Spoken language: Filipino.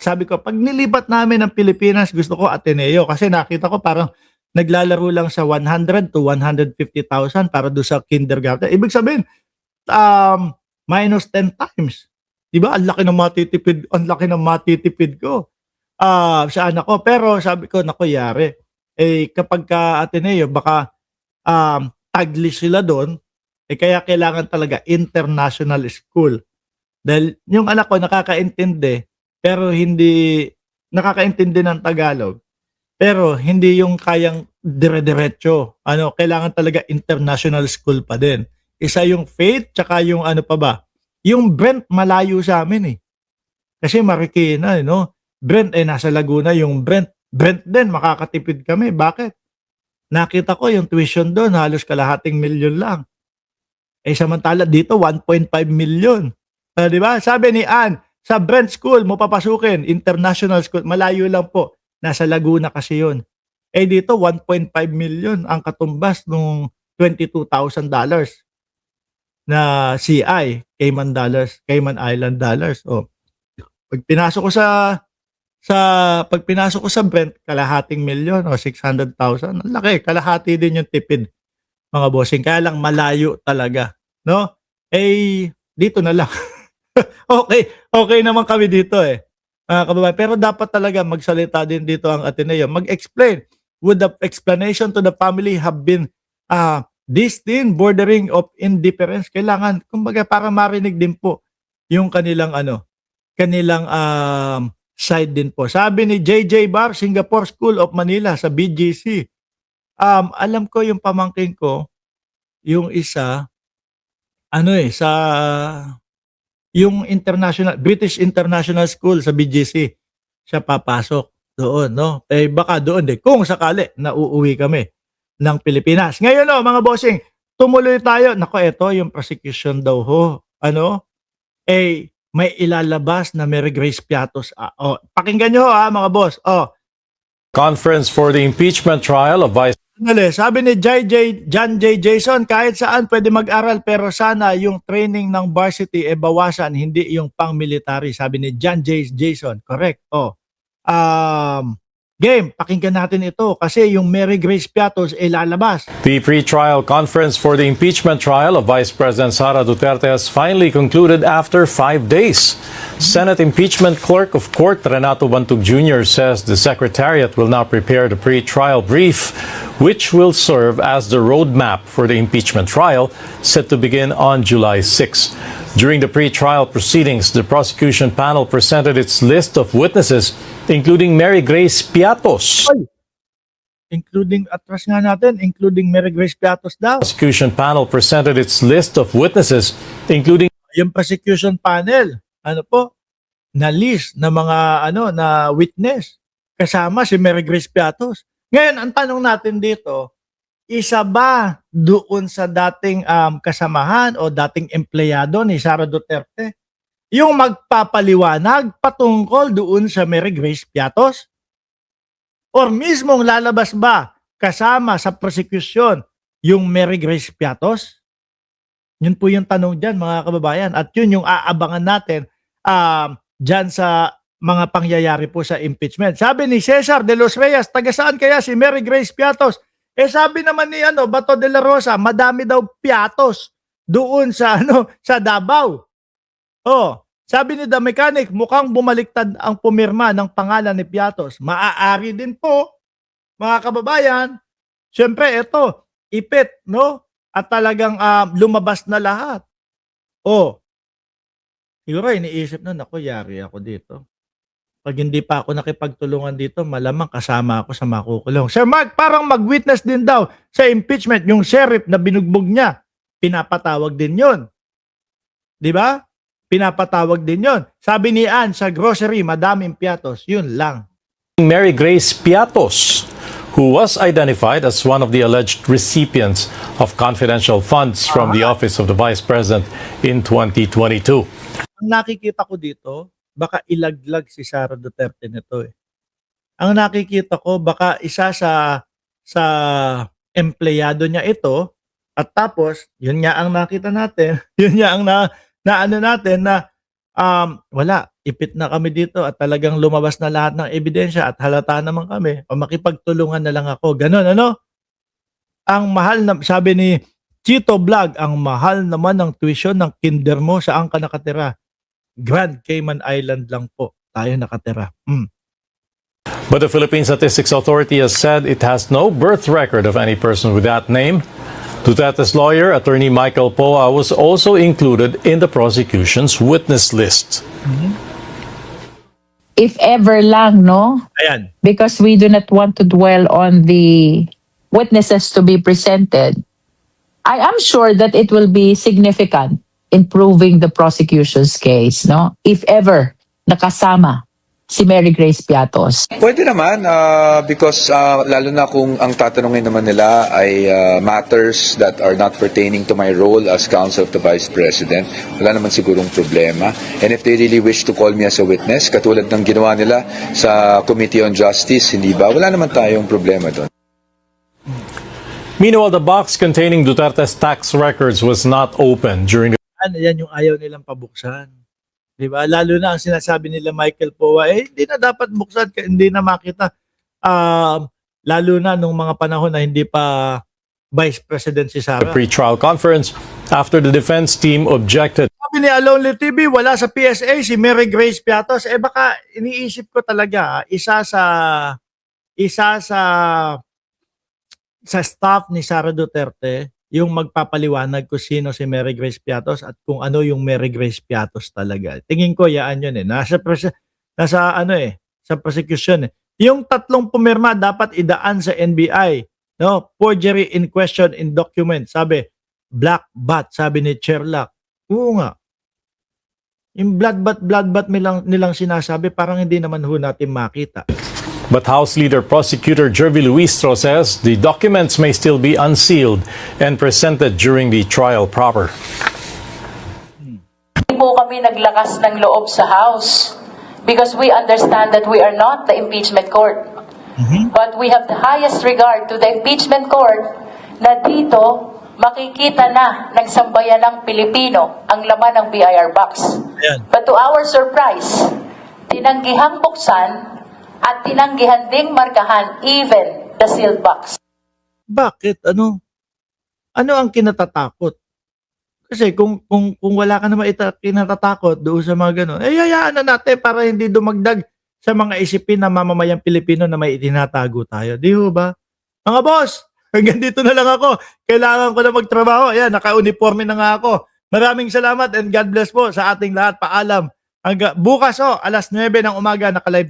sabi ko, pag nilipat namin ng Pilipinas, gusto ko Ateneo kasi nakita ko parang naglalaro lang sa 100 to 150,000 para do sa kindergarten. Ibig sabihin, minus 10 times. 'Di ba? Ang laki ng matitipid ko sa anak ko. Pero sabi ko, naku yari. Eh kapag ka Ateneo, baka tagli sila doon. Eh kaya kailangan talaga international school. Dahil yung anak ko nakakaintindi, pero hindi nakakaintindi ng Tagalog, pero hindi yung kayang dire-diretso. Kailangan talaga international school pa din. Isa yung Faith, tsaka yung ano pa ba? Yung Brent malayo sa amin eh. Kasi Marikina, no? Brent nasa Laguna yung Brent. Brent din makakatipid kami. Bakit? Nakita ko yung tuition doon halos kalahating milyon lang. Eh samantala dito 1.5 million. 'Di ba? Sabi ni Ann, sa Brent School mo papasukin, international school, malayo lang po. Nasa Laguna kasi 'yon. Eh dito 1.5 million ang katumbas nung $22,000 na CI, Cayman Island dollars. Oh. Pag pinasok ko sa Brent, kalahating milyon o 600,000. Ang laki, kalahati din yung tipid, mga bossing. Kaya lang malayo talaga, no? Eh dito na lang. Okay naman kami dito eh. Mga kababayan, pero dapat talaga magsalita din dito ang Ateneo. Mag-explain. Would the explanation to the family have been disdain, bordering of indifference? Kailangan, kumbaga, para marinig din po yung kanilang side din po. Sabi ni JJ Bar, Singapore School of Manila sa BGC. Alam ko yung pamangkin ko, yung isa, sa yung British International School sa BGC, siya papasok doon, no? Eh baka doon kung sakali na uuwi kami ng Pilipinas. Ngayon mga bossing, tumuloy tayo. Nako, ito yung prosecution daw ho. May ilalabas na Mary Grace Piatos. Pakinggan nyo mga boss. Conference for the impeachment trial of Vice Sabi ni John J. Jason, kahit saan pwede mag-aral pero sana yung training ng varsity bawasan, hindi yung pang-military. Sabi ni John J. Jason. Correct. Game, pakinggan natin ito kasi yung Mary Grace Piatos lalabas. The pre-trial conference for the impeachment trial of Vice President Sara Duterte has finally concluded after 5 days. Senate Impeachment Clerk of Court Renato Bantug Jr. says the Secretariat will now prepare the pre-trial brief, which will serve as the roadmap for the impeachment trial set to begin on July 6. During the pre-trial proceedings, the prosecution panel presented its list of witnesses, including Mary Grace Piatos. Including Mary Grace Piatos daw. Prosecution panel presented its list of witnesses, including yung prosecution panel, na list na mga na witness kasama si Mary Grace Piatos. Ngayon, ang tanong natin dito, isa ba doon sa dating kasamahan o dating empleyado ni Sara Duterte yung magpapaliwanag patungkol doon sa Mary Grace Piatos? Or mismong lalabas ba kasama sa prosecution yung Mary Grace Piatos? Yun po yung tanong dyan, mga kababayan. At yun yung aabangan natin dyan sa mga pangyayari po sa impeachment. Sabi ni Cesar de los Reyes, taga saan kaya si Mary Grace Piatos? Sabi naman ni Bato de la Rosa, madami daw Piatos doon sa sa Davao. Sabi ni The Mechanic, mukhang bumaliktad ang pumirma ng pangalan ni Piatos. Maaari din po, mga kababayan. Siyempre, ito, ipit, no? At talagang lumabas na lahat. Siguro iniisip na, naku, yari ako dito. Pag hindi pa ako nakipagtulungan dito, malamang kasama ako sa makukulong. Sir Mark, parang mag-witness din daw sa impeachment yung sheriff na binugbog niya. Pinapatawag din yun. Di ba? Pinapatawag din yun. Sabi ni Ann sa grocery, madaming Piatos. Yun lang. Mary Grace Piatos, who was identified as one of the alleged recipients of confidential funds from the Office of the Vice President in 2022. Ang nakikita ko dito, baka ilaglag si Sara Duterte nito Ang nakikita ko, baka isa sa empleyado niya ito, at tapos, yun nga ang nakita natin, yun nga ang naano natin na Wala, ipit na kami dito at talagang lumabas na lahat ng ebidensya at halata naman kami o makipagtulungan na lang ako. Ganon, ano? Ang mahal na, sabi ni Chito Vlog, ang mahal naman ng tuition ng kinder mo, saan ka nakatira? Grand Cayman Island lang po tayo nakatira. But the Philippine Statistics Authority has said it has no birth record of any person with that name. Duterte's lawyer, attorney Michael Poa, was also included in the prosecution's witness list. If ever lang, no? Ayan. Because we do not want to dwell on the witnesses to be presented. I am sure that it will be significant in proving the prosecution's case, no? If ever nakasama si Mary Grace Piatos. Pwede naman because lalo na kung ang tatanungin naman nila ay matters that are not pertaining to my role as counsel of the Vice President, wala naman sigurong problema. And if they really wish to call me as a witness, katulad ng ginawa nila sa Committee on Justice, hindi ba? Wala naman tayong problema doon. Meanwhile, the box containing Duterte's tax records was not open during the Yan yung ayaw nilang pabuksan. Di ba? Lalo na ang sinasabi nila Michael Poa, hindi na dapat buksan, hindi na makita. Lalo na nung mga panahon na hindi pa Vice President si Sara. pre-trial conference after the defense team objected. Sabi ni Alonle TV, wala sa PSA si Mary Grace Piatos. Baka iniisip ko talaga, isa sa staff ni Sara Duterte yung magpapaliwanag kung sino si Mary Grace Piatos at kung ano yung Mary Grace Piatos talaga. Tingin ko yaan yun Nasa sa prosecution Yung tatlong pumirma dapat idaan sa NBI, no? Forgery in question in document. Sabi, black bat, sabi ni Sherlock. Oo nga. Yung blood bat nilang sinasabi, parang hindi naman ho natin makita. But House Leader Prosecutor Jervy Luistro says the documents may still be unsealed and presented during the trial proper. Hindi po kami naglakas ng loob sa House because we understand that we are not the impeachment court. But we have the highest regard to the impeachment court na dito makikita na ng sambayanang Pilipino ang laman ng BIR box. Ayan. But to our surprise, tinanggihang buksan at tinanggihan ding markahan even the sealed box. Bakit? Ano ang kinatatakot? Kasi kung wala ka naman kinatatakot doon sa mga gano'n, hayaan na natin para hindi dumagdag sa mga isipin ng mamamayang Pilipino na may itinatago tayo. Di ho ba? Mga boss, hanggang dito na lang ako. Kailangan ko na magtrabaho. Ayan, naka-uniforme na nga ako. Maraming salamat and God bless po sa ating lahat. Paalam. Hanggang bukas alas 9 ng umaga, naka-live